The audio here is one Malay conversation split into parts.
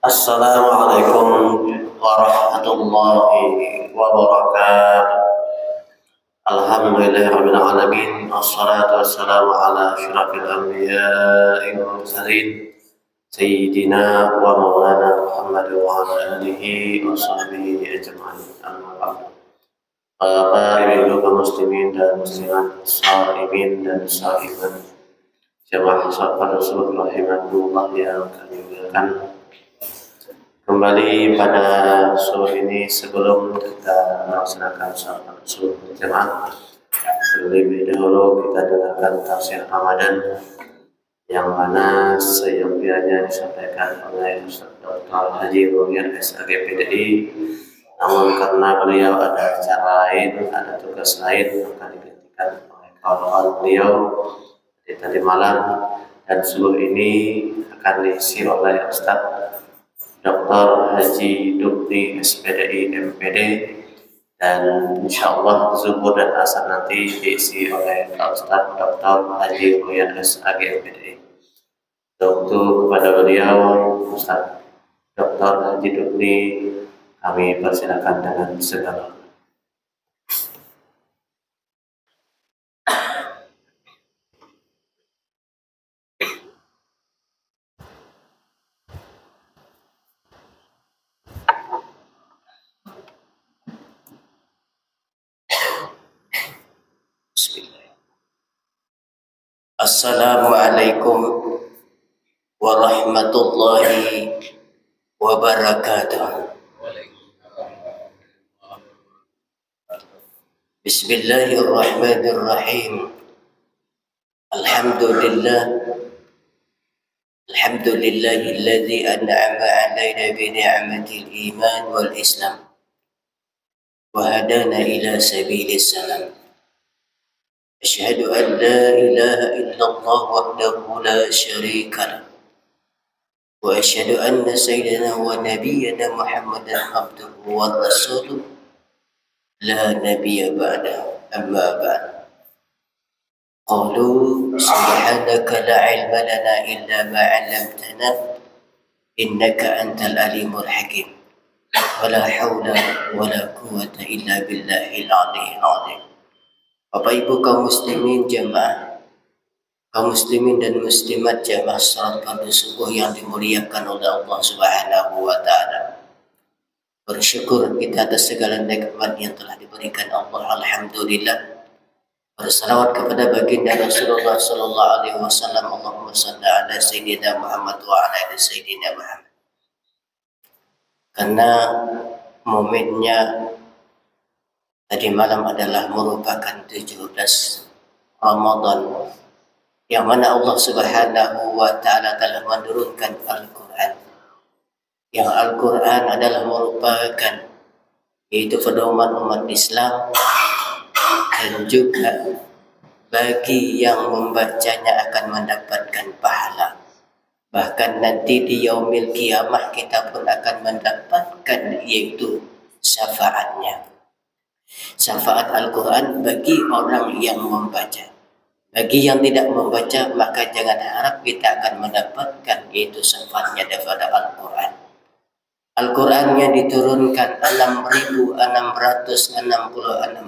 Assalamualaikum warahmatullahi wabarakatuh. Alhamdulillahirabbil alamin. Wassalatu wassalamu ala asyrafil anbiya'i wal mursalin sayyidina wa maulana Muhammad wa ala alihi wa sahbihi ajma'in. Amma ba'du. Bapak Ibu kaum muslimin dan muslimat, shaimin dan shaimat, jamaah sahabat Rasul rahimakumullah yang kami muliakan. Kembali pada sore ini sebelum kita melaksanakan salat subuh berjamaah, terlebih dahulu kita dengarkan tafsir Ramadan yang mana seyogianya disampaikan oleh Ustaz Dr. Haji Ruhyat SAGPDI. Namun karena beliau ada acara lain, ada tugas lain, maka digantikan oleh kawan-kawan beliau di tadi malam, dan subuh ini akan diisi oleh Ustaz Dr. Haji Dukni SPDI MPD, dan insyaallah zuhur dan asar nanti diisi oleh Ustaz Dr. Haji Ruhyat SAG MPD. Untuk kepada beliau Ustaz Dr. Haji Dukni kami persilakan dengan segala. Assalamualaikum warahmatullahi wabarakatuh. Bismillahirrahmanirrahim. Alhamdulillahilladzi an'ama 'alaina bi ni'matil iman wal islam wa hadana ila sabilis salam. Asyhadu an la ilaha illallah wahdahu la syarika lah, wa asyhadu anna sayyidina wa nabiyyana Muhammadan abduhu wa rasuluh la nabiyya ba'dahu, amma ba'd. Qalu subhanaka la ilma lana illa ma 'allamtana innaka antal alimul hakim, wa la hawla wa la quwwata illa billahil aliyyil azim. Bapak Ibu kaum muslimin jamaah, kaum muslimin dan muslimat jamaah salat fardu subuh yang dimuliakan oleh Allah Subhanahu wa taala. Bersyukur kita atas segala nikmat yang telah diberikan Allah, alhamdulillah. Bersalawat kepada baginda Rasulullah sallallahu alaihi wasallam. Allahumma shalli ala sayyidina Muhammad wa ala ali sayyidina Muhammad. Karena momennya tadi malam adalah merupakan 17 Ramadan, yang mana Allah Subhanahu wa taala telah menurunkan Al-Qur'an. Yang Al-Qur'an adalah merupakan yaitu pedoman umat Islam, dan juga bagi yang membacanya akan mendapatkan pahala. Bahkan nanti di yaumil kiamah kita pun akan mendapatkan yaitu syafaatnya. Syafaat Al-Quran bagi orang yang membaca. Bagi yang tidak membaca, maka jangan harap kita akan mendapatkan yaitu syafaatnya daripada Al-Quran. Al-Qurannya diturunkan 6.666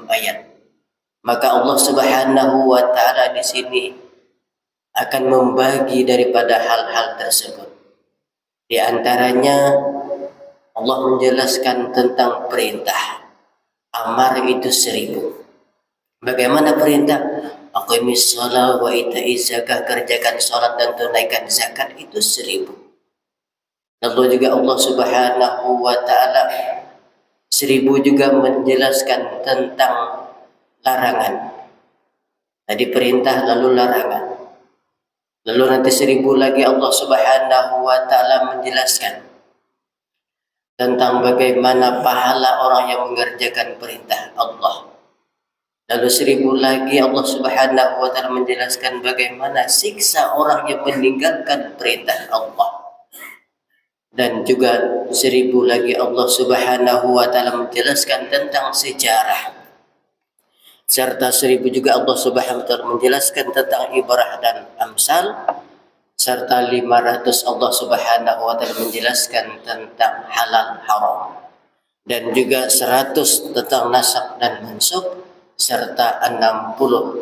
ayat. Maka Allah Subhanahu wa taala di sini akan membagi daripada hal-hal tersebut. Di antaranya Allah menjelaskan tentang perintah. Amar itu 1000. Bagaimana perintah? Aqimis shalah wa ita'iz zakah, kerjakan salat dan tunaikan zakat, itu 1000. Lalu juga Allah Subhanahu wa taala 1000 juga menjelaskan tentang larangan. Tadi perintah lalu larangan. Lalu nanti 1000 lagi Allah Subhanahu wa taala menjelaskan tentang bagaimana pahala orang yang mengerjakan perintah Allah. Lalu 1000 lagi Allah Subhanahu wa taala menjelaskan bagaimana siksa orang yang meninggalkan perintah Allah. Dan juga 1000 lagi Allah Subhanahu wa taala menjelaskan tentang sejarah. Serta 1000 juga Allah Subhanahu wa taala menjelaskan tentang ibrah dan amsal. serta 500 Allah Subhanahu wa taala menjelaskan tentang halal haram, dan juga 100 tentang nasakh dan mansukh, serta 66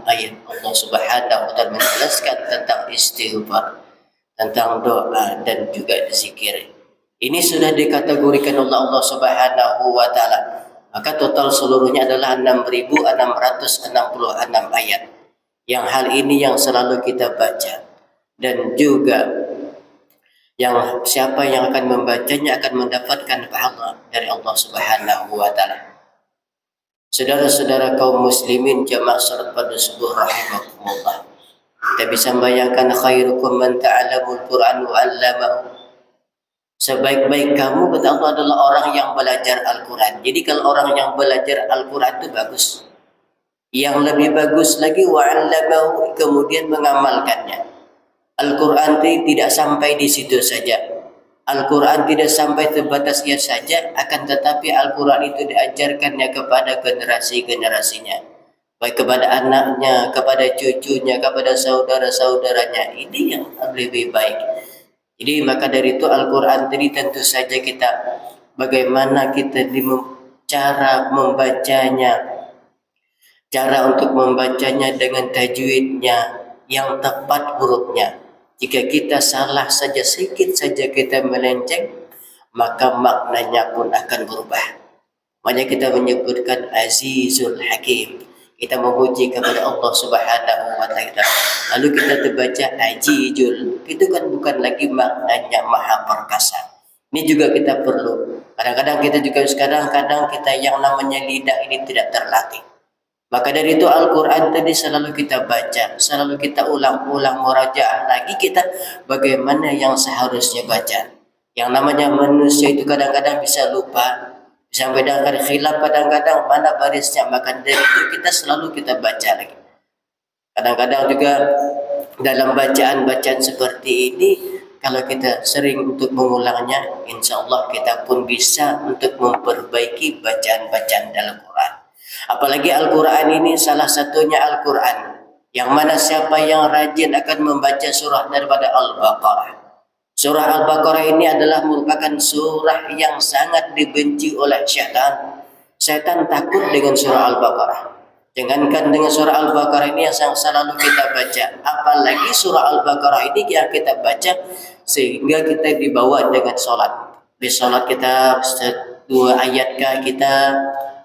ayat Allah Subhanahu wa taala menjelaskan tentang istighfar, tentang doa dan juga zikir. Ini sudah dikategorikan oleh Allah Subhanahu wa taala. Maka total seluruhnya adalah 6.666 ayat. Yang hal ini yang selalu kita baca, dan juga yang siapa yang akan membacanya akan mendapatkan pahala dari Allah Subhanahu wa taala. Saudara-saudara kaum muslimin jamaah salat pada subuh rahimakumullah. Kita bisa membayangkan khairukum man ta'allamul Qur'an wa 'allamahu. Sebaik-baik kamu kata Allah adalah orang yang belajar Al-Quran. Jadi kalau orang yang belajar Al-Quran itu bagus. Yang lebih bagus lagi wa'allamahu, kemudian mengamalkannya. Al-Quran tidak sampai di situ saja. Al-Quran tidak sampai terbatas ia saja, akan tetapi Al-Quran itu diajarkannya kepada generasi-generasinya. Baik kepada anaknya, kepada cucunya, kepada saudara-saudaranya. Ini yang lebih baik. Jadi maka dari itu Al-Quran tadi tentu saja kita bagaimana kita cara membacanya, cara untuk membacanya dengan tajwidnya yang tepat hurufnya. Jika kita salah saja, sedikit saja kita melenceng, maka maknanya pun akan berubah. Makanya kita menyebutkan Azizul Hakim. Kita memuji kepada Allah Subhanahu wa taala. Lalu kita terbaca Ajijul. Itu kan bukan lagi maknanya maha perkasa. Ini juga kita perlu. Kadang-kadang kita juga kadang-kadang kita yang namanya lidah ini tidak terlatih. Maka dari itu Al-Quran tadi selalu kita baca, selalu kita ulang-ulang murajaah lagi kita bagaimana yang seharusnya baca. Yang namanya manusia itu kadang-kadang bisa lupa, sampai kadang-kadang khilaf, kadang-kadang mana barisnya. Maka dari itu kita selalu kita baca lagi. Kadang-kadang juga dalam bacaan-bacaan seperti ini, kalau kita sering untuk mengulangnya, insya Allah kita pun bisa untuk memperbaiki bacaan-bacaan dalam Quran. Apalagi Al-Quran ini salah satunya Al-Quran yang mana siapa yang rajin akan membaca surah daripada Al-Baqarah. Surah Al-Baqarah ini adalah merupakan surah yang sangat dibenci oleh syaitan. Syaitan takut dengan surah Al-Baqarah. Jangankan dengan surah Al-Baqarah ini yang selalu kita baca, apalagi surah Al-Baqarah ini yang kita baca sehingga kita dibawa dengan solat. Di solat kita 2 ayatkah kita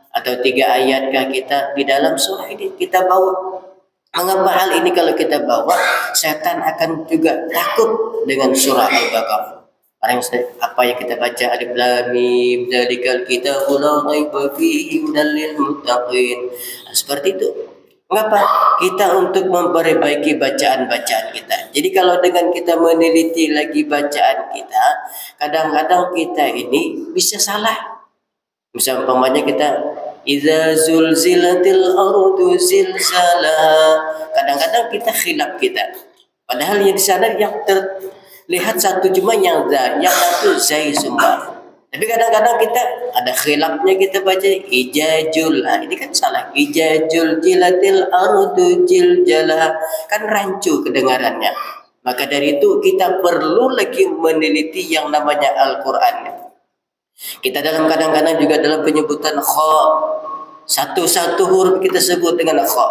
atau 3 ayatkah kita di dalam surah ini kita bawa. Mengapa hal ini kalau kita bawa, setan akan juga takut dengan surah Al-Baqarah. Apa yang kita baca, Alif Lam Mim, Dzalikal Kitabu la raiba fihi hudal lil muttaqin. Seperti itu. Mengapa? Kita untuk memperbaiki bacaan-bacaan kita. Jadi kalau dengan kita meneliti lagi bacaan kita, kadang-kadang kita ini bisa salah. Misal umpamanya kita Idza zulzilatil ardu zilzalaha. Kadang-kadang kita khilaf kita. Padahal yang di sana yang terlihat satu cuma yang satu zai semua. Tapi kadang-kadang kita ada khilafnya, kita baca ijajul. Ini kan salah. Ijajul jilatil ardu jiljalaha. Kan rancu kedengarannya. Maka dari itu kita perlu lagi meneliti yang namanya Al-Quran. Kita dalam kadang-kadang juga dalam penyebutan kha, satu-satu huruf kita sebut dengan kha.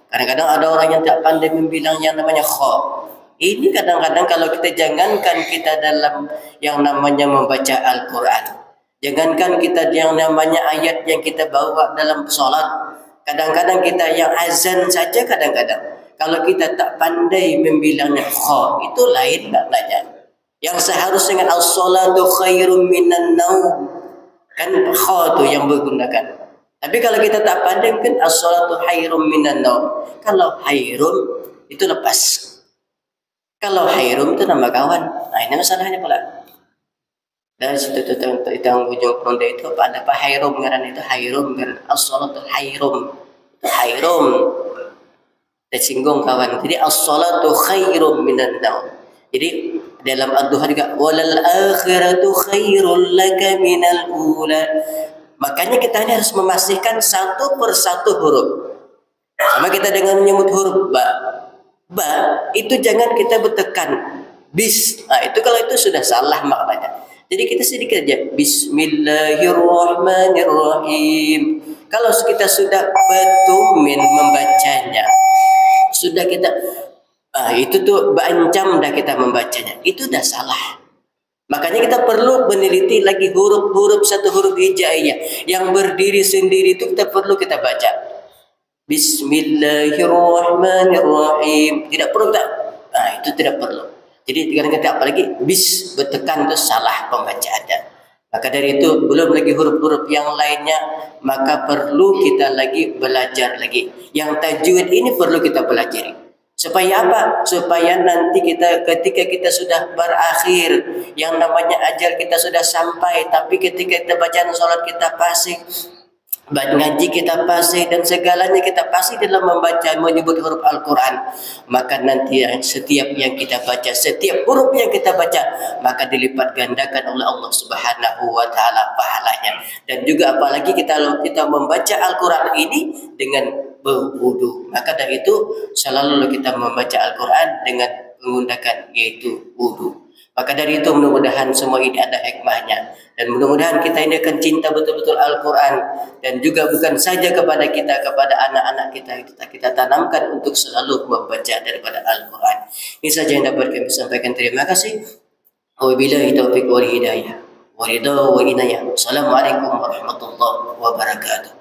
Kadang-kadang ada orang yang tak pandai membilang yang namanya kha. Ini kadang-kadang kalau kita jangankan kita dalam yang namanya membaca Al-Quran, jangankan kita yang namanya ayat yang kita bawa dalam sholat, kadang-kadang kita yang azan saja kadang-kadang kalau kita tak pandai membilangnya kha, itu lain maknanya. Yang seharusnya dengan as-salatu khairum minan naum, kan kha tu yang bergunakan. Tapi kalau kita tak pandai kan as-salatu khairum minan naum. Kalau khairum itu lepas. Kalau khairum itu nama kawan. Nah ini masalahnya pula. Dan situ yang ujung ronde itu ada apa khairum ngaran itu khairum kan as-salatu khairum. Khairum. Tersinggung kawan. Jadi as-salatu khairum minan naum. Jadi dalam ad-duha juga walal akhiratu khairul laka minal ula. Makanya kita ini harus memastikan satu persatu huruf. Sama kita dengan menyebut huruf ba. Ba itu jangan kita bertekan bis. Itu kalau itu sudah salah maknanya. Jadi kita sedikit aja Bismillahirrahmanirrahim. Kalau kita sudah bertumin membacanya, sudah kita itu tuh berancam dah kita membacanya, itu dah salah. Makanya kita perlu meneliti lagi huruf-huruf, satu huruf hijaiyah yang berdiri sendiri itu kita perlu kita baca. Bismillahirrahmanirrahim. Tidak perlu tak? Itu tidak perlu. Jadi kadang-kadang apalagi bis bertekan itu salah pembacaannya. Maka dari itu belum lagi huruf-huruf yang lainnya, maka perlu kita lagi belajar lagi. Yang tajwid ini perlu kita pelajari. Supaya apa? Supaya nanti kita ketika kita sudah berakhir, yang namanya ajal kita sudah sampai, tapi ketika kita bacaan salat kita fasih, ngaji kita fasih, dan segalanya kita fasih dalam membaca menyebut huruf Al-Quran, maka nanti setiap yang kita baca, setiap huruf yang kita baca, maka dilipat gandakan oleh Allah Subhanahu wa taala pahalanya. Dan juga apalagi kita membaca Al-Quran ini dengan berwudu, maka dari itu selalu kita membaca Al-Quran dengan menggunakan yaitu wudu. Maka dari itu mudah-mudahan semua ini ada hikmahnya, dan mudah-mudahan kita ini akan cinta betul-betul Al-Quran, dan juga bukan saja kepada kita, kepada anak-anak kita tanamkan untuk selalu membaca daripada Al-Quran. Ini saja yang dapat kami sampaikan. Terima kasih. Wabillahi taufiq wal hidayah. Wa ridha wa inayah. Assalamualaikum warahmatullahi wabarakatuh.